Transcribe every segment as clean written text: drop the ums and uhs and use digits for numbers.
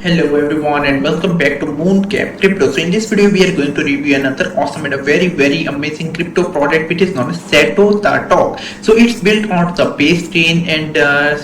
Hello everyone and welcome back to Mooncap Crypto. So in this video we are going to review another awesome and a very amazing crypto project which is known as SATO Token. So it's built on the base chain and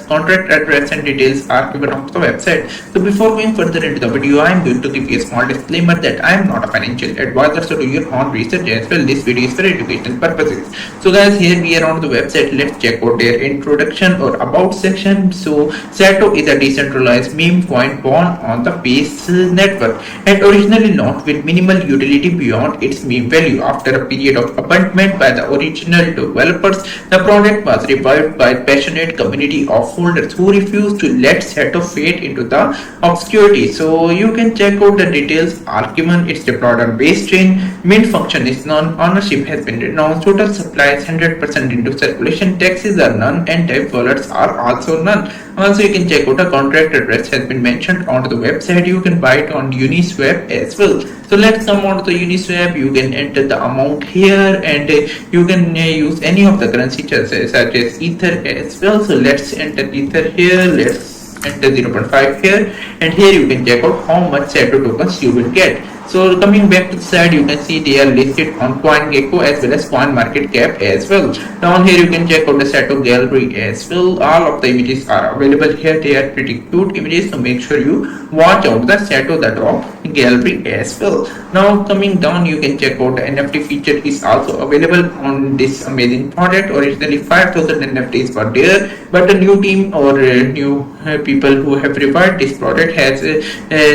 contract address and details are given on the website. So before going further into the video, I am going to give you a small disclaimer that I am not a financial advisor, so do your own research as well. This video is for educational purposes. So guys, here we are on the website. Let's check out their introduction or about section. So SATO is a decentralized meme coin born on the base network and originally launched with minimal utility beyond its meme value. After a period of abandonment by the original developers, the project was revived by a passionate community of holders who refused to let SATO fade into the obscurity. So you can check out the details. Argument, it's deployed on base chain. Mint function is none. Ownership has been renounced. Total supply is 100% into circulation. Taxes are none and type wallets are also none. Also, you can check out a contract address has been mentioned on the website. You can buy it on Uniswap as well. So let's come on to the Uniswap. You can enter the amount here and you can use any of the currency such as Ether as well. So let's enter Ether here. Let's enter 0.5 here, and here you can check out how much SATO tokens you will get. So coming back to the side, you can see they are listed on CoinGecko as well as CoinMarketCap as well. Down here you can check out the SATO gallery as well. All of the images are available here. They are pretty cute images, so make sure you watch out the SATO gallery as well. Now coming down, you can check out the NFT feature is also available on this amazing project. Originally 5,000 NFTs were there, but a new team or new people who have revived this project has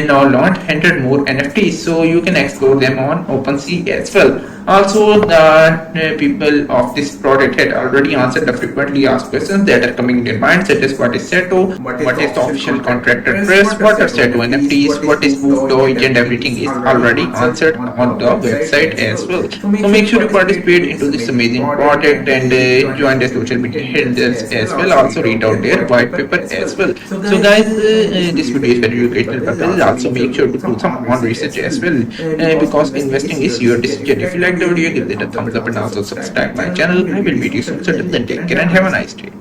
now launched 100 more NFTs. So you can explore them on OpenSea as well. Also, the people of this project had already answered the frequently asked questions that are coming in their mind, such as what is SATO, what is the official contract address, what are SATO NFTs, what is Book Doge, and everything is already answered on the website as well. So make sure you participate into this amazing project and join the social media handles as well. Also read out their white paper as well. So guys, this video is very educational purposes. Also make sure to do some own research as well because investing is your decision. If you like the video, give it a thumbs up and also subscribe my channel. I will meet you soon. So till then, take care and have a nice day.